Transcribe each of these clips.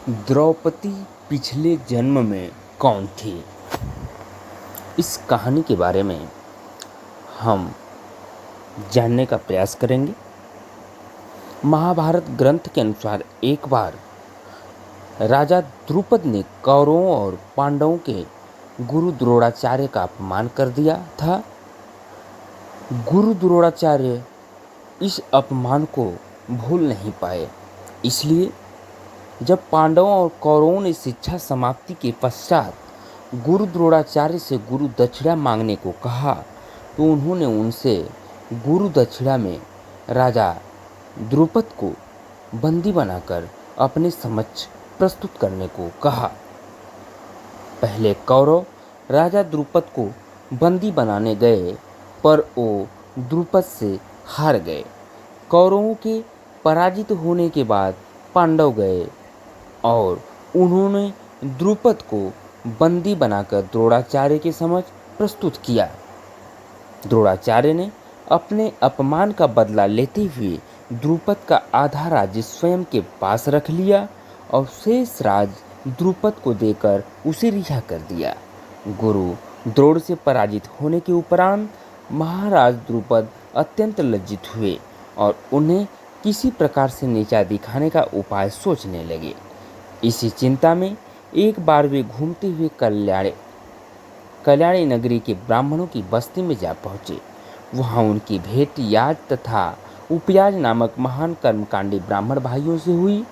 द्रौपदी पिछले जन्म में कौन थी? इस कहानी के बारे में हम जानने का प्रयास करेंगे। महाभारत ग्रंथ के अनुसार एक बार राजा द्रुपद ने कौरवों और पांडवों के गुरु द्रोणाचार्य का अपमान कर दिया था। गुरु द्रोणाचार्य इस अपमान को भूल नहीं पाए, इसलिए जब पांडवों और कौरवों ने शिक्षा समाप्ति के पश्चात गुरु द्रोणाचार्य से गुरु दक्षिणा मांगने को कहा तो उन्होंने उनसे गुरु दक्षिणा में राजा द्रुपद को बंदी बनाकर अपने समक्ष प्रस्तुत करने को कहा। पहले कौरव राजा द्रुपद को बंदी बनाने गए, पर वो द्रुपद से हार गए। कौरवों के पराजित होने के बाद पांडव गए और उन्होंने द्रुपद को बंदी बनाकर द्रोणाचार्य के समक्ष प्रस्तुत किया। द्रोणाचार्य ने अपने अपमान का बदला लेते हुए द्रुपद का आधा राज्य स्वयं के पास रख लिया और शेष राज्य द्रुपद को देकर उसे रिहा कर दिया। गुरु द्रोण से पराजित होने के उपरांत महाराज द्रुपद अत्यंत लज्जित हुए और उन्हें किसी प्रकार से नीचा दिखाने का उपाय सोचने लगे। इसी चिंता में एक बार वे घूमते हुए कल्याणी नगरी के ब्राह्मणों की बस्ती में जा पहुँचे। वहाँ उनकी भेंट याज तथा उपयाज नामक महान कर्मकांडी ब्राह्मण भाइयों से हुई।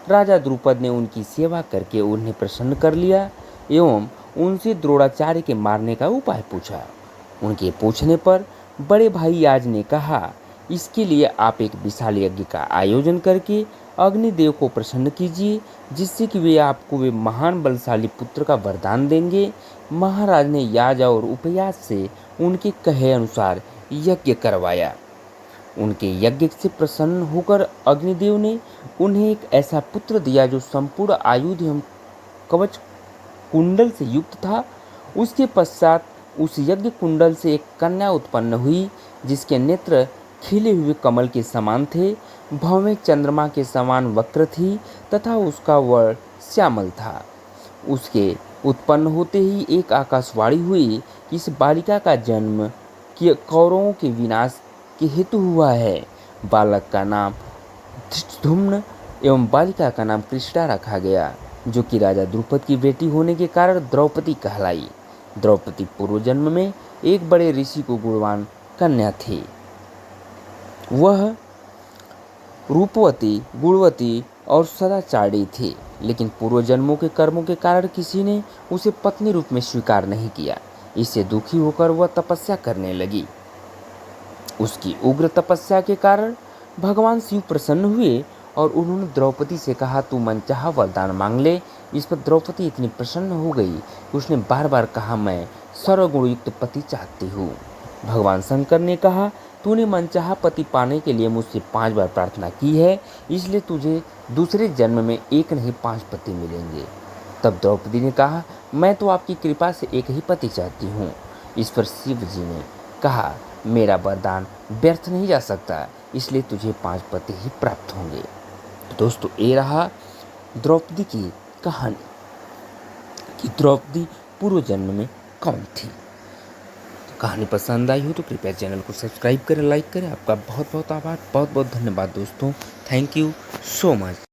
राजा द्रुपद ने उनकी सेवा करके उन्हें प्रसन्न कर लिया एवं उनसे द्रोणाचार्य के मारने का उपाय पूछा। उनके पूछने पर बड़े भाई याज ने कहा, इसके लिए आप एक विशाल यज्ञ का आयोजन करके अग्निदेव को प्रसन्न कीजिए, जिससे कि वे महान बलशाली पुत्र का वरदान देंगे। महाराज ने याज और उपयाज से उनके कहे अनुसार यज्ञ करवाया। उनके यज्ञ से प्रसन्न होकर अग्निदेव ने उन्हें एक ऐसा पुत्र दिया जो संपूर्ण आयुध एवं कवच कुंडल से युक्त था। उसके पश्चात उस यज्ञ कुंडल से एक कन्या उत्पन्न हुई, जिसके नेत्र खिले हुए कमल के समान थे, भौवें चंद्रमा के समान वक्र थी तथा उसका वर्ण श्यामल था। उसके उत्पन्न होते ही एक आकाशवाणी हुई, इस बालिका का जन्म कौरवों के विनाश के हेतु हुआ है। बालक का नाम धृष्टद्युम्न एवं बालिका का नाम कृष्णा रखा गया, जो कि राजा द्रुपद की बेटी होने के कारण द्रौपदी कहलाई। द्रौपदी पूर्व जन्म में एक बड़े ऋषि को गुणवान कन्या थी। वह रूपवती, गुणवती और सदाचारी थी, लेकिन पूर्व जन्मों के कर्मों के कारण किसी ने उसे पत्नी रूप में स्वीकार नहीं किया। इससे दुखी होकर वह तपस्या करने लगी। उसकी उग्र तपस्या के कारण भगवान शिव प्रसन्न हुए और उन्होंने द्रौपदी से कहा, तू मनचाहा वरदान मांग ले। इस पर द्रौपदी इतनी प्रसन्न हो गई कि उसने बार बार कहा, मैं सर्वगुणयुक्त पति चाहती हूँ। भगवान शंकर ने कहा, तूने मनचाहा पति पाने के लिए मुझसे 5 बार प्रार्थना की है, इसलिए तुझे दूसरे जन्म में एक नहीं 5 पति मिलेंगे। तब द्रौपदी ने कहा, मैं तो आपकी कृपा से एक ही पति चाहती हूँ। इस पर शिव जी ने कहा, मेरा वरदान व्यर्थ नहीं जा सकता, इसलिए तुझे 5 पति ही प्राप्त होंगे। तो दोस्तों, ये रहा द्रौपदी की कहानी कि द्रौपदी पूर्व जन्म में कौन थी। कहानी पसंद आई हो तो कृपया चैनल को सब्सक्राइब करें, लाइक करें। आपका बहुत बहुत आभार, बहुत बहुत धन्यवाद दोस्तों। Thank you so much.